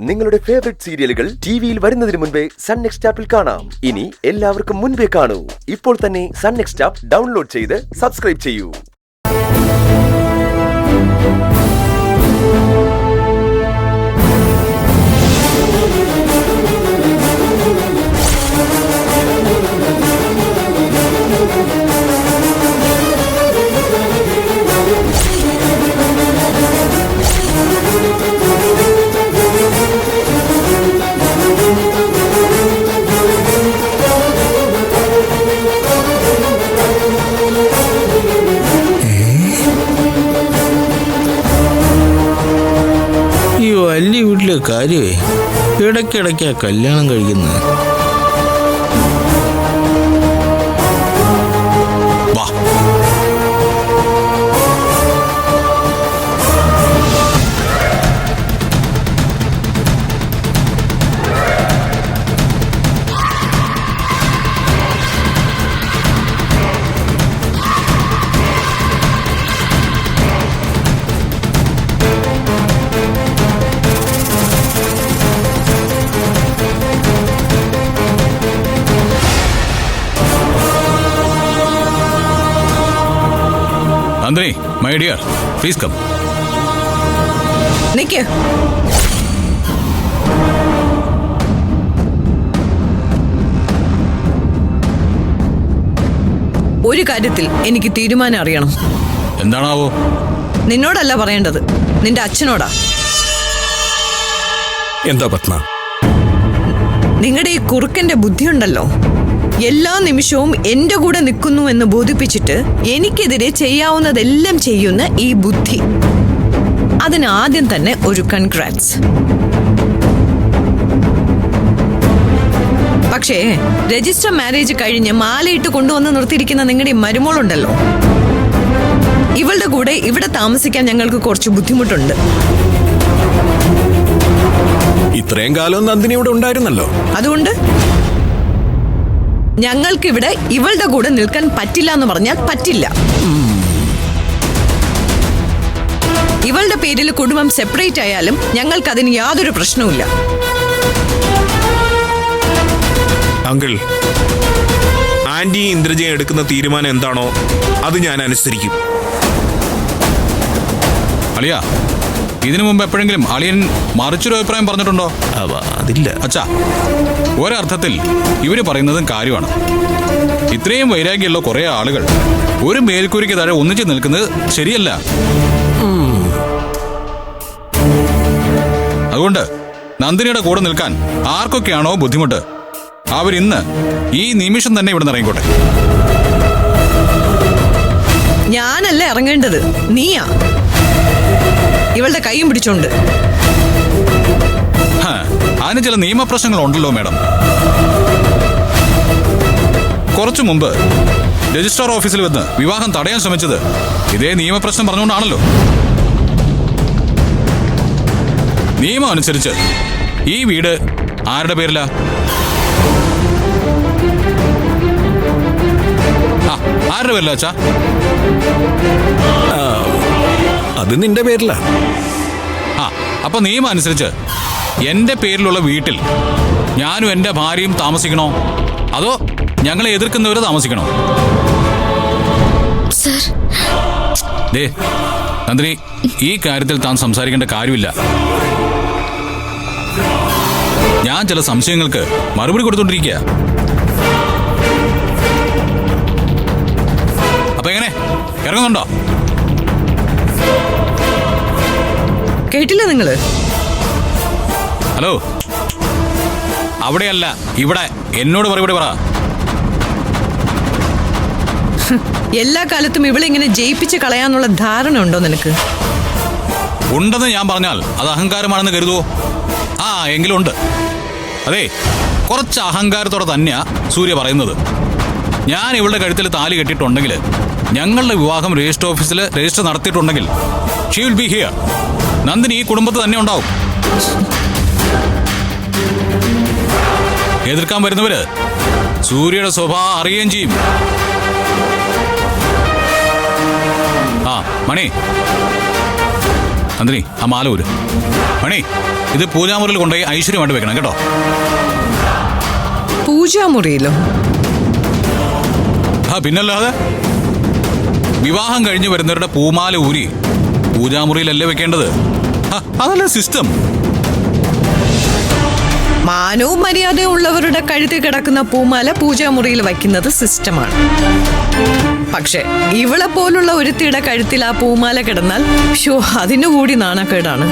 നിങ്ങളുടെ ഫേവറേറ്റ് സീരിയലുകൾ ടിവിയിൽ വരുന്നതിന് മുൻപേ സൺ നെക്സ്റ്റ് ആപ്പിൽ കാണാം. ഇനി എല്ലാവർക്കും മുൻപേ കാണൂ. ഇപ്പോൾ തന്നെ സൺ നെക്സ്റ്റ് ആപ്പ് ഡൗൺലോഡ് ചെയ്ത് സബ്സ്ക്രൈബ് ചെയ്യൂ. ഈ വലിയ വീട്ടിലെ കാര്യമേ ഇടയ്ക്കിടയ്ക്കാ കല്യാണം കഴിക്കുന്നത്. വാ, Nandini, my dear, please come. നിക്ക്. ഒരു കാര്യത്തിൽ എനിക്ക് തീരുമാനം അറിയണം. എന്താണാവോ? നിന്നോടല്ല പറയേണ്ടത്, നിന്റെ അച്ഛനോടാ. എന്താ പത്മ? നിങ്ങളുടെ ഈ കുറുക്കന്റെ ബുദ്ധിയുണ്ടല്ലോ, എല്ലാ നിമിഷവും എന്റെ കൂടെ നിൽക്കുന്നു എന്ന് ബോധിപ്പിച്ചിട്ട് എനിക്കെതിരെ ചെയ്യാവുന്നതെല്ലാം ചെയ്യുന്ന ഈ ബുദ്ധി, അതിന് ആദ്യം തന്നെ ഒരു കൺഗ്രാറ്റ്സ്. പക്ഷേ രജിസ്റ്റർ മാരേജ് കഴിഞ്ഞ് മാലയിട്ട് കൊണ്ടുവന്ന് നിർത്തിയിരിക്കുന്ന നിങ്ങളുടെ ഈ മരുമോളുണ്ടല്ലോ, ഇവളുടെ കൂടെ ഇവിടെ താമസിക്കാൻ ഞങ്ങൾക്ക് കുറച്ച് ബുദ്ധിമുട്ടുണ്ട്. ഇത്രയും കാലം നന്ദിനി ഇവിടെ ഉണ്ടായിരുന്നല്ലോ. അതുകൊണ്ട് ഞങ്ങൾക്കിവിടെ ഇവളുടെ കൂടെ നിൽക്കാൻ പറ്റില്ല എന്ന് പറഞ്ഞാൽ പറ്റില്ല. ഇവളുടെ പേരിൽ കുടുംബം സെപ്പറേറ്റ് ആയാലും ഞങ്ങൾക്കതിന് യാതൊരു പ്രശ്നവുമില്ല. അങ്കിൾ, ആന്റി ഇന്ദ്രജയെ എടുക്കുന്ന തീരുമാനം എന്താണോ അത് ഞാൻ അനുസരിക്കും. അളിയ, ഇതിനു മുമ്പ് എപ്പോഴെങ്കിലും അളിയൻ മറിച്ചൊരു അഭിപ്രായം പറഞ്ഞിട്ടുണ്ടോ? അതില്ല അച്ഛാ, ഒരർത്ഥത്തിൽ ഇവര് പറയുന്നതും കാര്യമാണ്. ഇത്രയും വൈരാഗ്യമുള്ള കുറെ ആളുകൾ ഒരു മേൽക്കൂരയ്ക്ക് താഴെ ഒന്നിച്ച് നിൽക്കുന്നത് ശരിയല്ല. അതുകൊണ്ട് നന്ദിനിയുടെ കൂടെ നിൽക്കാൻ ആർക്കൊക്കെയാണോ ബുദ്ധിമുട്ട്, അവരിന്ന് ഈ നിമിഷം തന്നെ ഇവിടെ നിന്ന് ഇറങ്ങിക്കോട്ടെ. ഞാനല്ല ഇറങ്ങേണ്ടത്, നീയാ. ഇവളുടെ കൈയും പിടിച്ചോണ്ട്. അതിന് ചില നിയമപ്രശ്നങ്ങളുണ്ടല്ലോ മാഡം. കുറച്ചു മുമ്പ് രജിസ്ട്രാർ ഓഫീസിൽ വന്ന് വിവാഹം തടയാൻ ശ്രമിച്ചത് ഇതേ നിയമപ്രശ്നം പറഞ്ഞുകൊണ്ടാണല്ലോ. നിയമം അനുസരിച്ച് ഈ വീട് ആരുടെ പേരിലാ? ആരുടെ പേരിലാ അച്ഛാ? അത് നിന്റെ പേരിലാ. അപ്പൊ നിയമം അനുസരിച്ച് എന്റെ പേരിലുള്ള വീട്ടിൽ ഞാനും എന്റെ ഭാര്യയും താമസിക്കണോ, അതോ ഞങ്ങളെ എതിർക്കുന്നവര് താമസിക്കണോ? ദേ നന്ദിനി, ഈ കാര്യത്തിൽ താൻ സംസാരിക്കേണ്ട കാര്യമില്ല. ഞാൻ ചില സംശയങ്ങൾക്ക് മറുപടി കൊടുത്തോണ്ടിരിക്കുക. അപ്പൊ എങ്ങനെ, ഇറങ്ങുന്നുണ്ടോ? കേട്ടില്ല നിങ്ങള്? ഹലോ, അവിടെയല്ല ഇവിടെ, എന്നോട് മറുപടി പറ. എല്ലാ കാലത്തും ഇവളിങ്ങനെ ജയിപ്പിച്ച് കളയാന്നുള്ള ധാരണ ഉണ്ടോ നിനക്ക്? ഉണ്ടെന്ന് ഞാൻ പറഞ്ഞാൽ അത് അഹങ്കാരമാണെന്ന് കരുതുവോ? എങ്കിലും ഉണ്ട്. അതെ, കുറച്ച് അഹങ്കാരത്തോടെ തന്നെയാ സൂര്യ പറയുന്നത്. ഞാൻ ഇവളുടെ കഴുത്തിൽ താലി കെട്ടിയിട്ടുണ്ടെങ്കിൽ, ഞങ്ങളുടെ വിവാഹം രജിസ്റ്റർ ഓഫീസിൽ രജിസ്റ്റർ നടത്തിയിട്ടുണ്ടെങ്കിൽ, she will be here. Nandini ഈ കുടുംബത്തിൽ തന്നെ ഉണ്ടാവും. എതിർക്കാൻ വരുന്നവര് സൂര്യയുടെ സ്വഭാവം അറിയുകയും ചെയ്യും. മണി, നന്ദിനി ആ മാല ഊര്. മണി, ഇത് പൂജാമുറിയിൽ കൊണ്ടുപോയി ഐശ്വര്യമായിട്ട് വെക്കണം കേട്ടോ. പൂജാമുറിയിലോ? പിന്നല്ലാതെ വിവാഹം കഴിഞ്ഞ് വരുന്നവരുടെ പൂമാല ഊരി പൂജാമുറിയിലല്ലേ വെക്കേണ്ടത്? അതല്ലേ സിസ്റ്റം. മാനവും മര്യാദയും ഉള്ളവരുടെ കഴുത്തിൽ കിടക്കുന്ന പൂമാല പൂജാമുറിയിൽ വയ്ക്കുന്നത് സിസ്റ്റമാണ്. പക്ഷെ ഇവളെ പോലുള്ള ഒരുത്തിയുടെ കഴുത്തിൽ ആ പൂമാല കിടന്നാൽ അതിനുകൂടി നാണക്കേടാണ്.